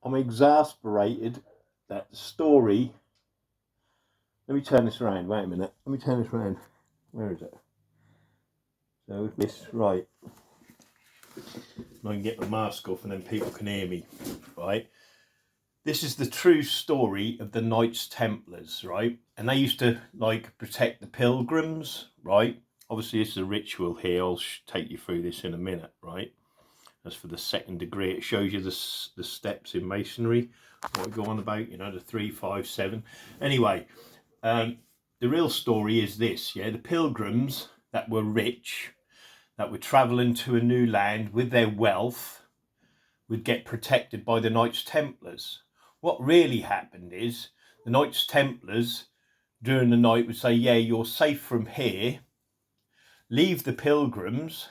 I'm exasperated that the story. Let me turn this around. Wait a minute. Let me turn this around. Where is it? So this right. I can get my mask off and then people can hear me. Right. This is the true story of the Knights Templars, right? And they used to like protect the pilgrims, right? Obviously, this is a ritual here. I'll take you through this in a minute, right? As for the second degree, it shows you the steps in masonry. What I go on about, the 3, 5, 7. Anyway, the real story is this, yeah? The pilgrims that were rich, that were travelling to a new land with their wealth, would get protected by the Knights Templars. What really happened is the Knights Templars during the night would say, yeah, you're safe from here, leave the pilgrims,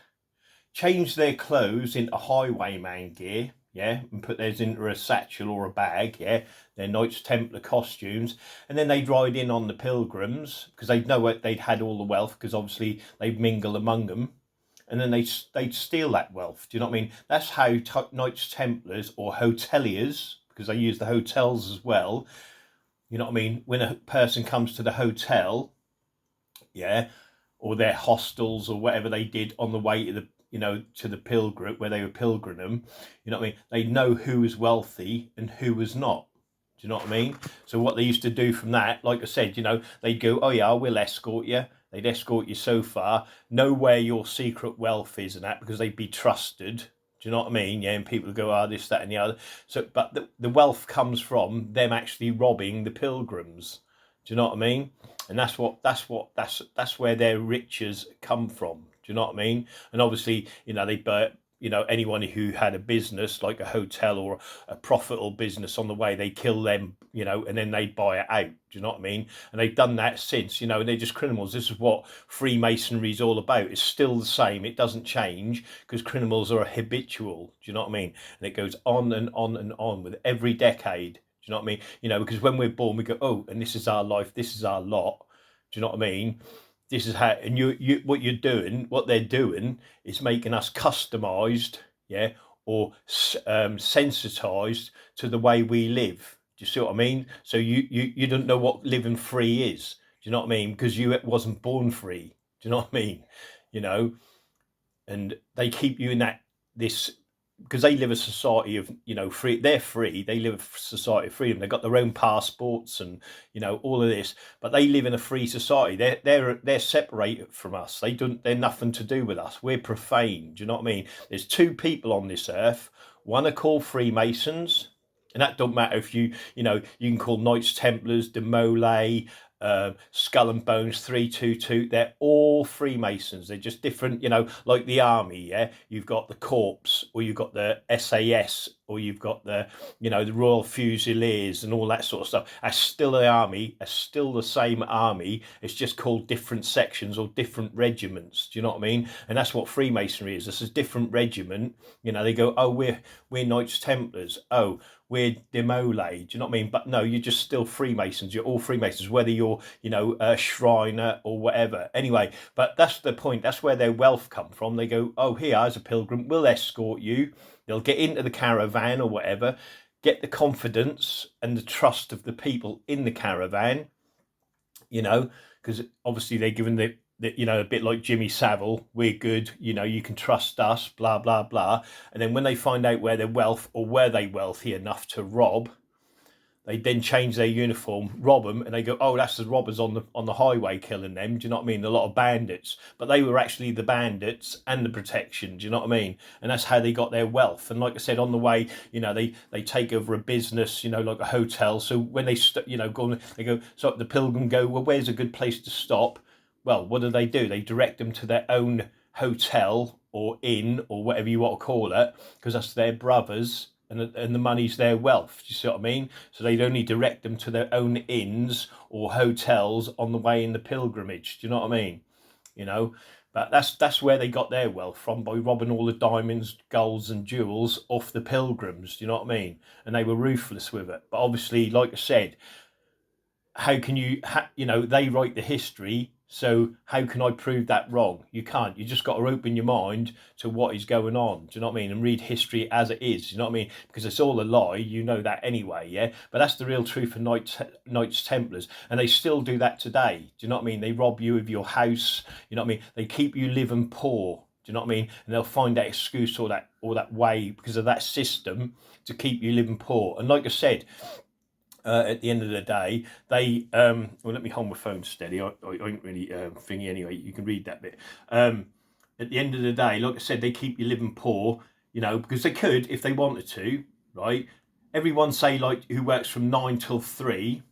change their clothes into highwayman gear, yeah, and put theirs into a satchel or a bag, yeah, their Knights Templar costumes, and then they'd ride in on the pilgrims because they'd know what they'd had all the wealth because obviously they'd mingle among them, and then they'd steal that wealth. Do you know what I mean? That's how Knights Templars or hoteliers, because they use the hotels as well. You know what I mean? When a person comes to the hotel, yeah, or their hostels or whatever they did on the way to the to the pilgrim where they were pilgriming, you know what I mean? They know who was wealthy and who was not. Do you know what I mean? So what they used to do from that, like I said, they'd go, oh yeah, we'll escort you. They'd escort you so far, know where your secret wealth is and that, because they'd be trusted. Do you know what I mean? Yeah, and people go, this, that, and the other. So, but the wealth comes from them actually robbing the pilgrims. Do you know what I mean? And that's where their riches come from. Do you know what I mean? And obviously, they anyone who had a business like a hotel or a profitable business on the way, they kill them, and then they buy it out. Do you know what I mean? And they've done that since, and they're just criminals. This is what Freemasonry is all about. It's still the same. It doesn't change because criminals are habitual. Do you know what I mean? And it goes on and on and on with every decade. Do you know what I mean? Because when we're born, we go, oh, and this is our life, this is our lot. Do you know what I mean? This is how, and what they're doing is making us customized, yeah, or sensitized to the way we live. Do you see what I mean? So you don't know what living free is. Do you know what I mean? Because you wasn't born free. Do you know what I mean? You know, and they keep you in this because they live a society of free. They're free. They live a society of freedom. They've got their own passports and all of this, but they live in a free society. They're separated from us. They're nothing to do with us. We're profane. Do you know what I mean? There's two people on this earth. One are called Freemasons, and that don't matter if you can call Knights Templars, De Molay, Skull and Bones 322. They're all Freemasons. They're just different, like the army. Yeah, you've got the corps, or you've got the SAS, or you've got the Royal Fusiliers and all that sort of stuff. That's still the army. It's still the same army. It's just called different sections or different regiments. Do you know what I mean? And that's what Freemasonry is. It's a different regiment. They go, oh, we're Knights Templars. Oh, we're De Molay. Do you know what I mean? But no, you're just still Freemasons. You're all Freemasons, whether you're, a Shriner or whatever. Anyway, but that's the point. That's where their wealth come from. They go, oh, here, as a pilgrim, we'll escort you. They'll get into the caravan or whatever, get the confidence and the trust of the people in the caravan, because obviously they're given a bit like Jimmy Savile, we're good, you can trust us, blah, blah, blah. And then when they find out where their wealth or were they wealthy enough to rob, they then change their uniform, rob them, and they go, oh, that's the robbers on the highway killing them. Do you know what I mean? A lot of bandits. But they were actually the bandits and the protection. Do you know what I mean? And that's how they got their wealth. And like I said, on the way, they take over a business, like a hotel. So when they, they go, so the pilgrim go, well, where's a good place to stop? Well, what do? They direct them to their own hotel or inn or whatever you want to call it, because that's their brothers, and the money's their wealth. Do you see what I mean? So they'd only direct them to their own inns or hotels on the way in the pilgrimage. Do you know what I mean? But that's where they got their wealth from, by robbing all the diamonds, golds, and jewels off the pilgrims. Do you know what I mean? And they were ruthless with it. But obviously, like I said, how can they write the history, So how can I prove that wrong? You can't. You just got to open your mind to what is going on. Do you know what I mean? And read history as it is. Do you know what I mean? Because it's all a lie. You know that anyway, yeah? But that's the real truth of Knights Templars. And they still do that today. Do you know what I mean? They rob you of your house. You know what I mean? They keep you living poor. Do you know what I mean? And they'll find that excuse or that way because of that system to keep you living poor. And like I said, at the end of the day, they well, let me hold my phone steady. I ain't really thingy anyway. You can read that bit. At the end of the day, like I said, they keep you living poor, you know, because they could if they wanted to, right? Everyone say like who works from 9 till 3,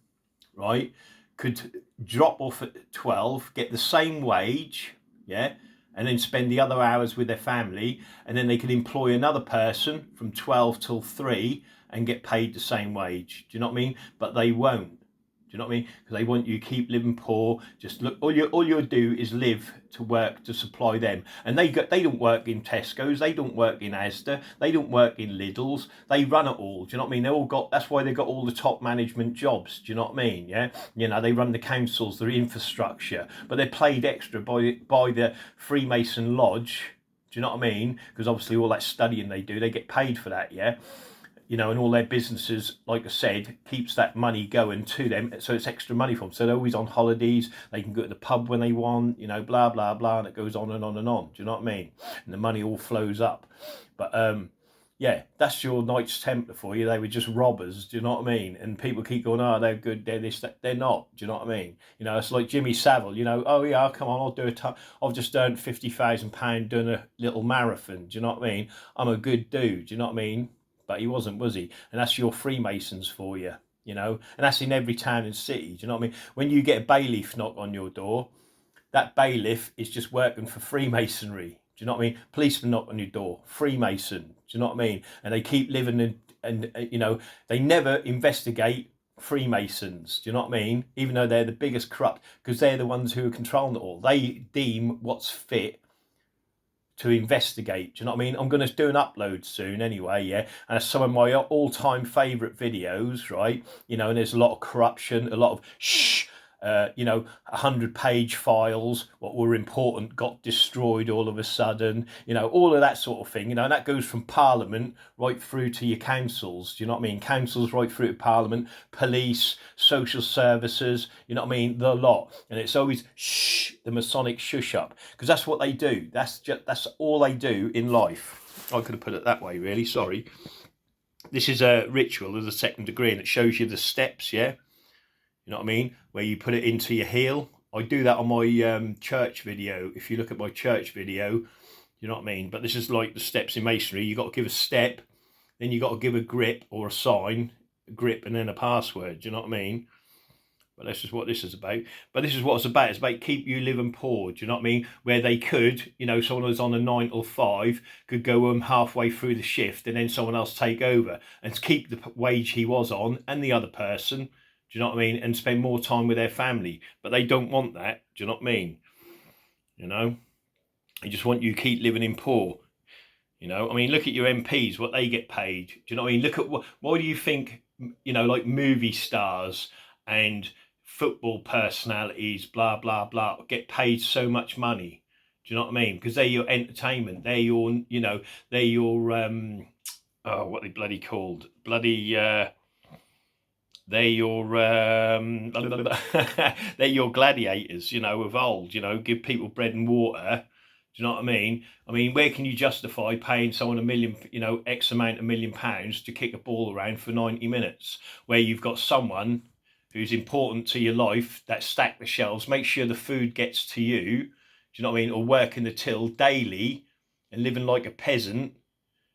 right, could drop off at 12, get the same wage, yeah, and then spend the other hours with their family, and then they could employ another person from 12 till 3 and get paid the same wage. Do you know what I mean? But they won't. Do you know what I mean? Because they want you to keep living poor. Just look, all you do is live to work to supply them, and they don't work in Tesco's, they don't work in Asda, they don't work in Lidl's. They run it all. Do you know what I mean? They all got. That's why they got all the top management jobs. Do you know what I mean? Yeah. You know, they run the councils, the infrastructure, but they're paid extra by the Freemason Lodge. Do you know what I mean? Because obviously all that studying they do, they get paid for that. Yeah. You know, and all their businesses, like I said, keeps that money going to them, so it's extra money for them. So they're always on holidays, they can go to the pub when they want, you know, blah, blah, blah, and it goes on and on and on. Do you know what I mean? And the money all flows up. But, yeah, that's your Knights Templar for you. They were just robbers, do you know what I mean? And people keep going, oh, they're good, they're this, that. They're not, do you know what I mean? You know, it's like Jimmy Savile, you know, oh yeah, come on, I'll do I've just earned £50,000 doing a little marathon, do you know what I mean? I'm a good dude, do you know what I mean? But he wasn't, was he? And that's your Freemasons for you, you know? And that's in every town and city, do you know what I mean? When you get a bailiff knock on your door, that bailiff is just working for Freemasonry. Do you know what I mean? Policeman knock on your door, Freemason. Do you know what I mean? And they keep living and you know, they never investigate Freemasons. Do you know what I mean? Even though they're the biggest corrupt, because they're the ones who are controlling it all. They deem what's fit to investigate. Do you know what I mean? I'm going to do an upload soon anyway, yeah? And some of my all-time favourite videos, right? You know, and there's a lot of corruption, a lot of you know, 100-page files, what were important got destroyed all of a sudden, you know, all of that sort of thing, you know, and that goes from Parliament right through to your councils, do you know what I mean? Councils right through to Parliament, police, social services, you know what I mean? The lot. And it's always the Masonic shush up, because that's what they do. That's all they do in life. I could have put it that way, really, sorry. This is a ritual of the second degree, and it shows you the steps, yeah? You know what I mean? Where you put it into your heel. I do that on my church video. If you look at my church video, you know what I mean? But this is like the steps in masonry. You got to give a step, then you got to give a grip or a sign, a grip, and then a password. Do you know what I mean? But that's just what this is about. But this is what it's about. It's about keep you living poor. Do you know what I mean? Where they could, you know, someone who's on a 9 or 5 could go halfway through the shift and then someone else take over and keep the wage he was on and the other person. Do you know what I mean? And spend more time with their family. But they don't want that. Do you know what I mean? You know? They just want you to keep living in poor. You know? I mean, look at your MPs, what they get paid. Do you know what I mean? Look at why do you think, you know, like movie stars and football personalities, blah, blah, blah, get paid so much money? Do you know what I mean? Because they're your entertainment. They're your, you know, they're your, what are they bloody called? They're your they're your gladiators, you know, of old, you know, give people bread and water. Do you know what I mean? I mean, where can you justify paying someone $1 million, you know, X amount of £1 to kick a ball around for 90 minutes, where you've got someone who's important to your life that stack the shelves, make sure the food gets to you, do you know what I mean, or working the till daily and living like a peasant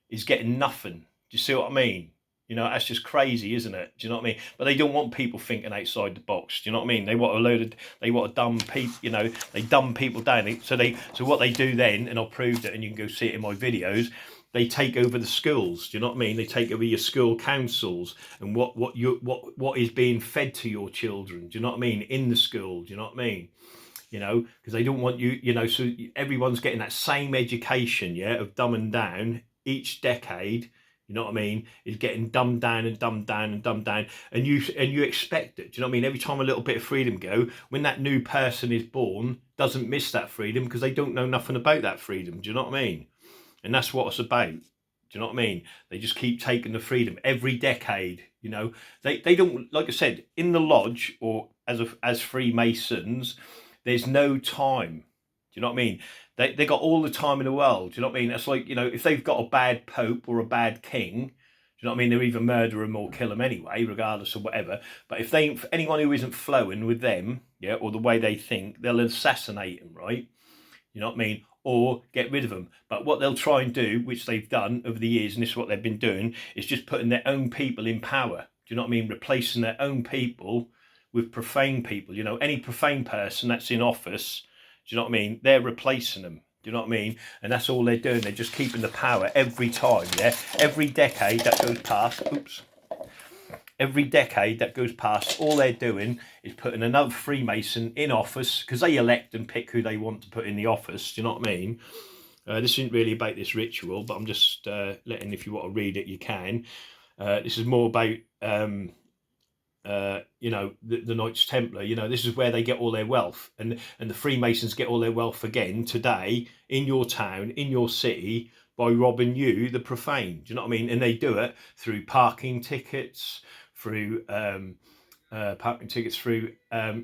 is getting nothing. Do you see what I mean? You know, that's just crazy, isn't it? Do you know what I mean? But they don't want people thinking outside the box. Do you know what I mean? They want to dumb people, you know, they dumb people down. So what they do then, and I'll prove it, and you can go see it in my videos, they take over the schools. Do you know what I mean? They take over your school councils and what is being fed to your children. Do you know what I mean? In the school. Do you know what I mean? You know, because they don't want you, you know, so everyone's getting that same education, yeah, of dumbing down each decade. you know what I mean, is getting dumbed down and dumbed down and dumbed down, and you expect it. Do you know what I mean? Every time a little bit of freedom go, when that new person is born, doesn't miss that freedom because they don't know nothing about that freedom. Do you know what I mean? And that's what it's about. Do you know what I mean? They just keep taking the freedom every decade. You know, they don't, like I said, in the lodge or as Freemasons, there's no time. Do you know what I mean? They got all the time in the world. Do you know what I mean? It's like, you know, if they've got a bad pope or a bad king, do you know what I mean? They'll either murder them or kill them anyway, regardless of whatever. But if anyone who isn't flowing with them, yeah, or the way they think, they'll assassinate them, right? You know what I mean? Or get rid of them. But what they'll try and do, which they've done over the years, and this is what they've been doing, is just putting their own people in power. Do you know what I mean? Replacing their own people with profane people. You know, any profane person that's in office, do you know what I mean? They're replacing them. Do you know what I mean? And that's all they're doing. They're just keeping the power every time, yeah? Every decade that goes past, every decade that goes past, all they're doing is putting another Freemason in office, because they elect and pick who they want to put in the office. Do you know what I mean? This isn't really about this ritual, but I'm just letting, if you want to read it, you can. This is more about, you know, the Knights Templar. You know, this is where they get all their wealth, and the Freemasons get all their wealth again today in your town, in your city, by robbing you, the profane. Do you know what I mean? And they do it through parking tickets, through through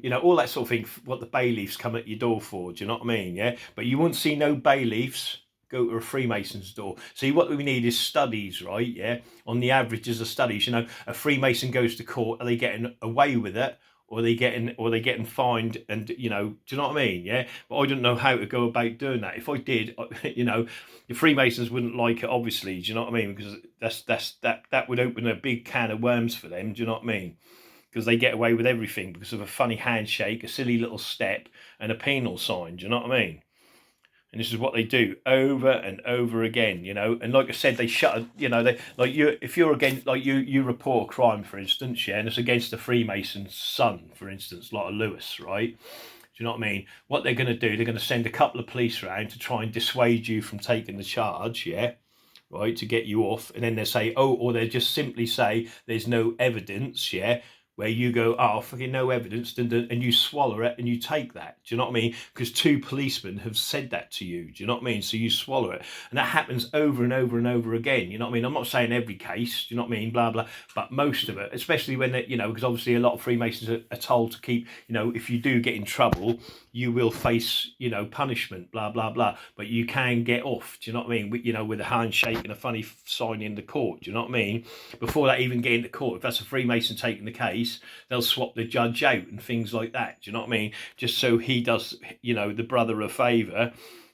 you know, all that sort of thing. What the bailiffs come at your door for. Do you know what I mean? Yeah. But you won't see no bailiffs go to a Freemason's door. See, what we need is studies, right? Yeah. On the averages of studies, you know, a Freemason goes to court, are they getting away with it? Or they getting fined, and, you know, do you know what I mean? Yeah. But I don't know how to go about doing that. If I did, you know, the Freemasons wouldn't like it, obviously. Do you know what I mean? Because that would open a big can of worms for them. Do you know what I mean? Because they get away with everything because of a funny handshake, a silly little step, and a penal sign. Do you know what I mean? And this is what they do over and over again, you know. And like I said, they shut, you know, they like you. If you're against, like you report a crime, for instance, yeah, and it's against a Freemason's son, for instance, like a Lewis, right? Do you know what I mean? What they're going to do, they're going to send a couple of police around to try and dissuade you from taking the charge, yeah, right, to get you off. And then they say, oh, or they just simply say there's no evidence, yeah, where you go, oh, fucking no evidence, and you swallow it and you take that. Do you know what I mean? Because 2 policemen have said that to you. Do you know what I mean? So you swallow it. And that happens over and over and over again. You know what I mean? I'm not saying every case, do you know what I mean? Blah, blah. But most of it, especially when, they, you know, because obviously a lot of Freemasons are told to keep, you know, if you do get in trouble, you will face, you know, punishment, blah, blah, blah. But you can get off, do you know what I mean? You know, with a handshake and a funny sign in the court, do you know what I mean? Before they even get into court, if that's a Freemason taking the case, they'll swap the judge out and things like that. Do you know what I mean? Just so he does, you know, the brother a favour.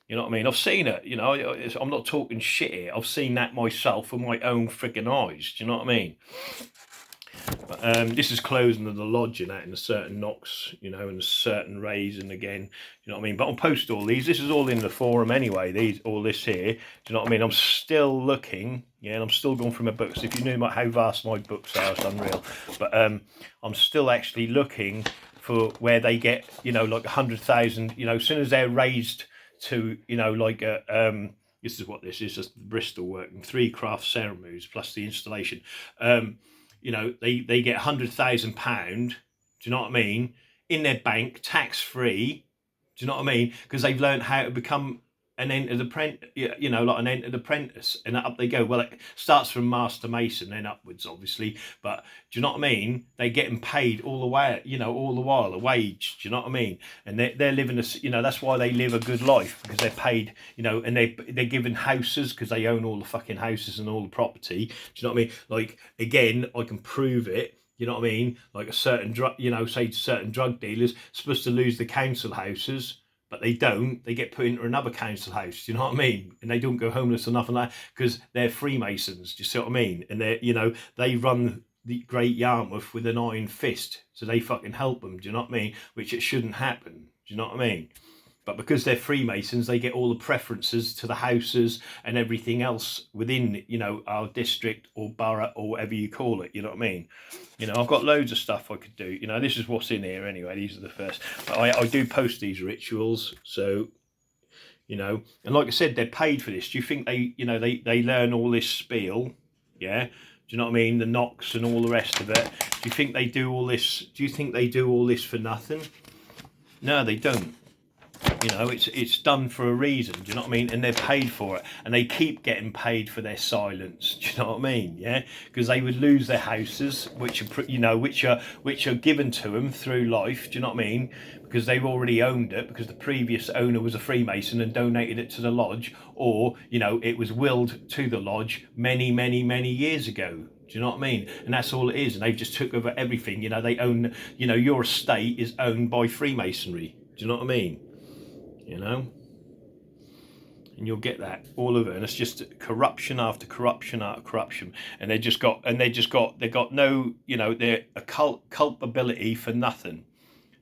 You know what I mean? I've seen it. You know, I'm not talking shit here. I've seen that myself with my own freaking eyes. Do you know what I mean? But this is closing of the lodge and that, in a certain knocks, you know, and a certain raising again. You know what I mean? But I'll post all these. This is all in the forum anyway. All this here. Do you know what I mean? I'm still looking. Yeah, and I'm still going through my books. If you knew how vast my books are, it's unreal. But I'm still actually looking for where they get, you know, like 100,000. You know, as soon as they're raised to, you know, like this is what this is, just Bristol work, and 3 craft ceremonies plus the installation. You know, they get £100,000. Do you know what I mean? In their bank, tax free. Do you know what I mean? Because they've learned how to become an entered apprentice, you know, like an entered apprentice, and up they go. Well, it starts from master mason, then upwards, obviously. But do you know what I mean? They're getting paid all the way, you know, all the while, a wage. Do you know what I mean? And they're living a, you know, that's why they live a good life, because they're paid, you know, and they're given houses because they own all the fucking houses and all the property. Do you know what I mean? Like, again, I can prove it. You know what I mean? Like a certain drug, you know, say certain drug dealers supposed to lose the council houses, but they don't. They get put into another council house. Do you know what I mean? And they don't go homeless or nothing like that because they're Freemasons. Do you see what I mean? And they're, you know, they run the Great Yarmouth with an iron fist, so they fucking help them. Do you know what I mean? Which it shouldn't happen. Do you know what I mean? But because they're Freemasons, they get all the preferences to the houses and everything else within, you know, our district or borough or whatever you call it. You know what I mean? You know, I've got loads of stuff I could do. You know, this is what's in here anyway. These are the first. But I do post these rituals. So, you know, and like I said, they're paid for this. Do you think they, you know, they learn all this spiel? Yeah, do you know what I mean? The knocks and all the rest of it. Do you think they do all this? Do you think they do all this for nothing? No, they don't. You know, it's done for a reason. Do you know what I mean? And they're paid for it, and they keep getting paid for their silence. Do you know what I mean? Yeah, because they would lose their houses, which are which are given to them through life. Do you know what I mean? Because they've already owned it, because the previous owner was a Freemason and donated it to the lodge, or it was willed to the lodge many, many, many years ago. Do you know what I mean? And that's all it is. And they've just took over everything. They own. Your estate is owned by Freemasonry. Do you know what I mean? And you'll get that all of it, and it's just corruption after corruption after corruption, and they've got no, they're a culpability for nothing,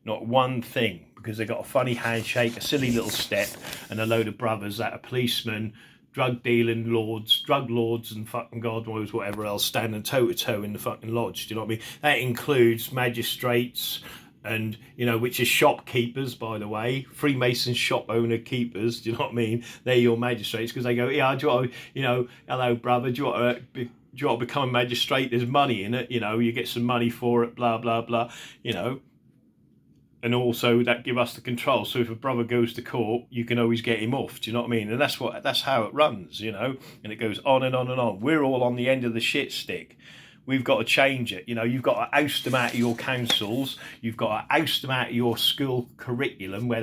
not one thing, because they got a funny handshake, a silly little step, and a load of brothers that are policemen, drug lords, and fucking God knows whatever else, standing toe to toe in the fucking lodge. Do you know what I mean? That includes magistrates, and which is shopkeepers, by the way, Freemason shop owner keepers. Do you know what I mean? They're your magistrates, because they go, yeah, do you want to, hello brother, do you want to become a magistrate? There's money in it, you get some money for it, blah blah blah, and also that give us the control. So if a brother goes to court, you can always get him off. Do you know what I mean? And that's how it runs, and it goes on and on and on. We're all on the end of the shit stick. We've got to change it. You've got to oust them out of your councils. You've got to oust them out of your school curriculum, where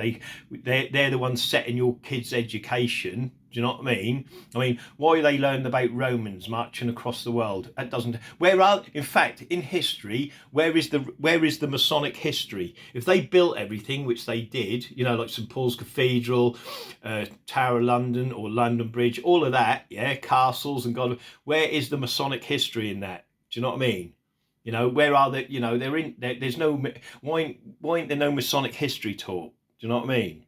they're the ones setting your kids' education. Do you know what I mean? Why they learn about Romans much and across the world? That doesn't. In fact, in history, where is the Masonic history? If they built everything, which they did, like St Paul's Cathedral, Tower of London or London Bridge, all of that, yeah, castles and God, where is the Masonic history in that? Do you know what I mean? Where are they? There's no, why ain't there no Masonic history taught? Do you know what I mean?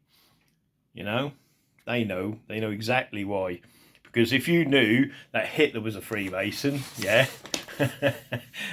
They know exactly why. Because if you knew that Hitler was a Freemason, yeah,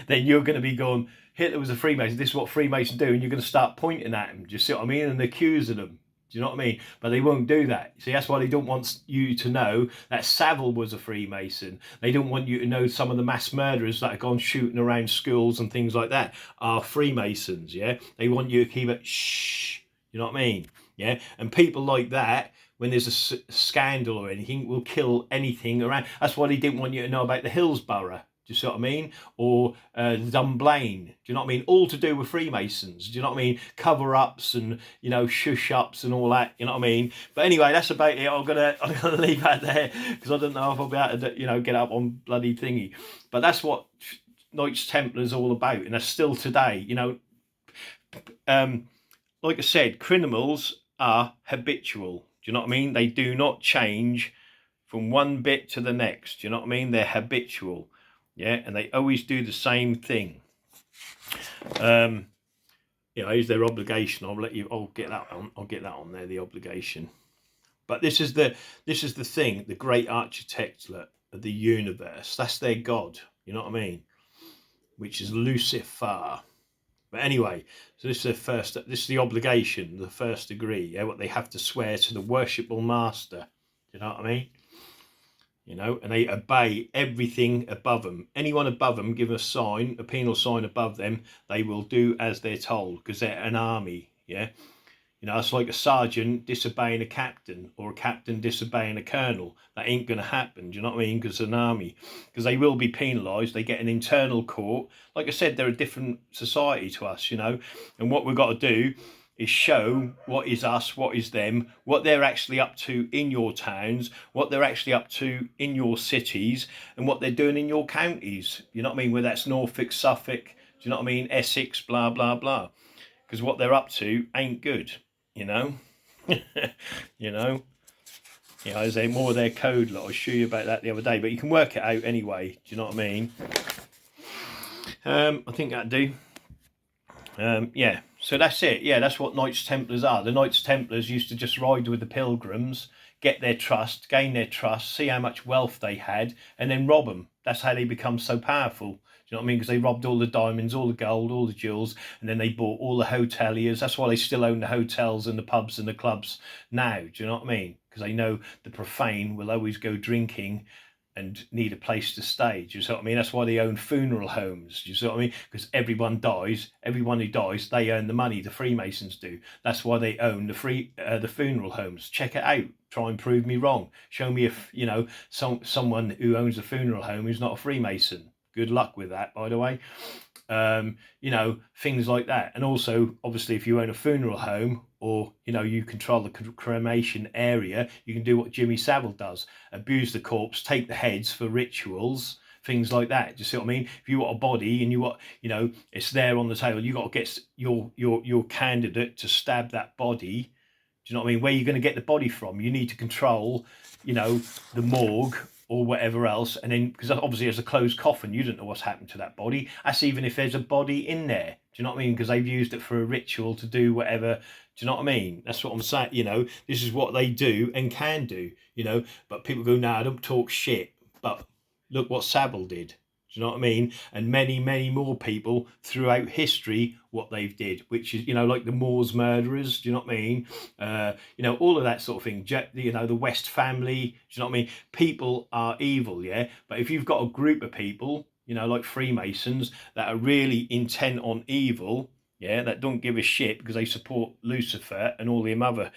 then you're going to be going, Hitler was a Freemason, this is what Freemasons do, and you're going to start pointing at him. Do you see what I mean? And accusing them. Do you know what I mean? But they won't do that. See, that's why they don't want you to know that Savile was a Freemason. They don't want you to know some of the mass murderers that have gone shooting around schools and things like that are Freemasons, yeah? They want you to keep it shh. You know what I mean? Yeah? And people like that, when there's a scandal or anything, will kill anything around. That's why they didn't want you to know about the Hillsborough. Do you see what I mean? Or Dunblane. Do you know what I mean? All to do with Freemasons. Do you know what I mean? Cover-ups and, shush-ups and all that. You know what I mean? But anyway, that's about it. I'm gonna leave that there, because I don't know if I'll be able to, get up on bloody thingy. But that's what Knights Templars all about, and that's still today. Like I said, criminals are habitual. Do you know what I mean? They do not change from one bit to the next. Do you know what I mean? They're habitual. Yeah, and they always do the same thing. Is their obligation. I'll get that on. I'll get that on there. The obligation. But this is the thing. The great architect of the universe. That's their God. You know what I mean? Which is Lucifer. But anyway, so this is the obligation, the first degree. Yeah, what they have to swear to the worshipful master. Do you know what I mean? And they obey everything above them. Anyone above them, give a sign, a penal sign above them, they will do as they're told, because they're an army, yeah? It's like a sergeant disobeying a captain, or a captain disobeying a colonel. That ain't going to happen, do you know what I mean? Because it's an army. Because they will be penalised. They get an internal court. Like I said, they're a different society to us, and what we've got to do is show what is us, what is them, what they're actually up to in your towns, what they're actually up to in your cities, and what they're doing in your counties. You know what I mean? Whether that's Norfolk, Suffolk, do you know what I mean? Essex, blah, blah, blah. Because what they're up to ain't good, there's more of their code. I'll show you about that the other day, but you can work it out anyway. Do you know what I mean? I think that'd do. Yeah, so that's it. Yeah, that's what Knights Templars are. The Knights Templars used to just ride with the pilgrims, get their trust, gain their trust, see how much wealth they had, and then rob them. That's how they become so powerful. Do you know what I mean? Because they robbed all the diamonds, all the gold, all the jewels, and then they bought all the hoteliers. That's why they still own the hotels and the pubs and the clubs now. Do you know what I mean? Because they know the profane will always go drinking and need a place to stay. Do you see what I mean? That's why they own funeral homes. Do you see what I mean? Because everyone dies. Everyone who dies, they earn the money. The Freemasons do. That's why they own the funeral homes. Check it out. Try and prove me wrong. Show me if someone who owns a funeral home who's not a Freemason. Good luck with that, by the way. Things like that. And also, obviously, if you own a funeral home, or you control the cremation area, you can do what Jimmy Savile does: abuse the corpse, take the heads for rituals, things like that. Do you see what I mean? If you want a body and you want, it's there on the table, you got to get your candidate to stab that body. Do you know what I mean? Where are you going to get the body from? You need to control, the morgue or whatever else, and then, because obviously there's a closed coffin, you don't know what's happened to that body. That's even if there's a body in there. Do you know what I mean? Because they've used it for a ritual to do whatever. Do you know what I mean? That's what I'm saying. This is what they do and can do. But people go, "No, I don't talk shit." But look what Savile did. Do you know what I mean? And many, many more people throughout history, what they've did, which is, like the Moors murderers. Do you know what I mean? All of that sort of thing. The West family. Do you know what I mean? People are evil, yeah. But if you've got a group of people, like Freemasons, that are really intent on evil, yeah, that don't give a shit because they support Lucifer and all them other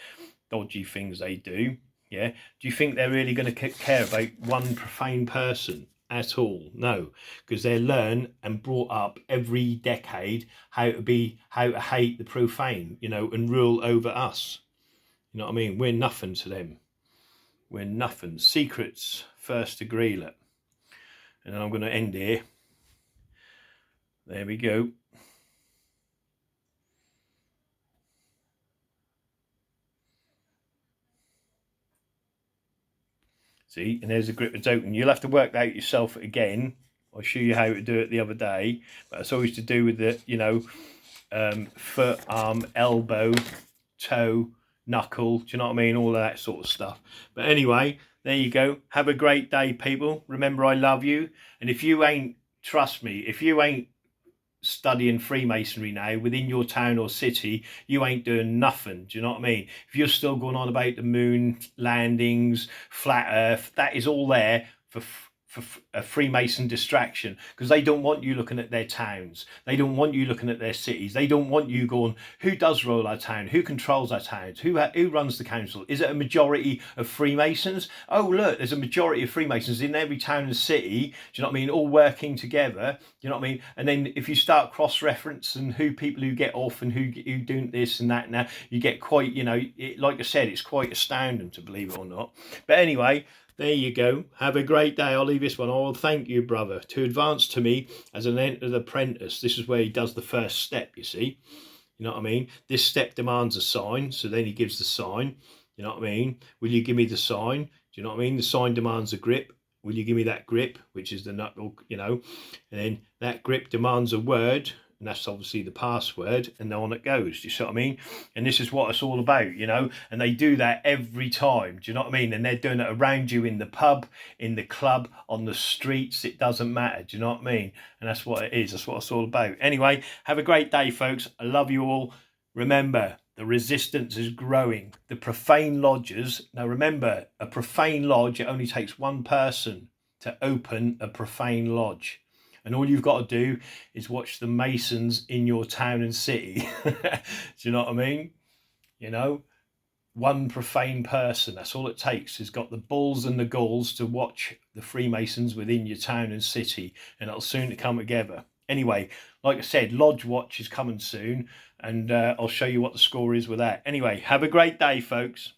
dodgy things they do, yeah. Do you think they're really going to care about one profane person? At all? No, because they're learned and brought up every decade how to hate the profane, and rule over us. You know what I mean? We're nothing to them. We're nothing. Secrets, first degree. Look. And then I'm going to end here. There we go. See, and there's a grip that's open. You'll have to work that out yourself again. I'll show you how to do it the other day. But it's always to do with the, foot, arm, elbow, toe, knuckle. Do you know what I mean? All of that sort of stuff. But anyway, there you go. Have a great day, people. Remember, I love you. And if you ain't, trust me, if you ain't studying Freemasonry now within your town or city, you ain't doing nothing. Do you know what I mean? If you're still going on about the moon landings, flat earth, that is all there for a Freemason distraction, because they don't want you looking at their towns. They don't want you looking at their cities. They don't want you going, who does rule our town? Who controls our towns? Who runs the council? Is it a majority of Freemasons? Oh, look, there's a majority of Freemasons in every town and city. Do you know what I mean? All working together. Do you know what I mean? And then if you start cross-referencing who people who get off and who do this and that, now you get quite, like I said, it's quite astounding, to believe it or not. But anyway, there you go. Have a great day. I'll leave this one. Oh, thank you, brother. To advance to me as an entered apprentice. This is where he does the first step, you see. You know what I mean? This step demands a sign. So then he gives the sign. You know what I mean? Will you give me the sign? Do you know what I mean? The sign demands a grip. Will you give me that grip? Which is the knuckle, And then that grip demands a word. And that's obviously the password, and on it goes. Do you see what I mean? And this is what it's all about, and they do that every time. Do you know what I mean? And they're doing it around you in the pub, in the club, on the streets. It doesn't matter. Do you know what I mean? And that's what it is. That's what it's all about. Anyway, have a great day, folks. I love you all. Remember, the resistance is growing. The profane lodges. Now remember, a profane lodge, it only takes one person to open a profane lodge. And all you've got to do is watch the Masons in your town and city. Do you know what I mean? One profane person, that's all it takes. Has got the balls and the galls to watch the Freemasons within your town and city. And it'll soon come together. Anyway, like I said, Lodge Watch is coming soon. And I'll show you what the score is with that. Anyway, have a great day, folks.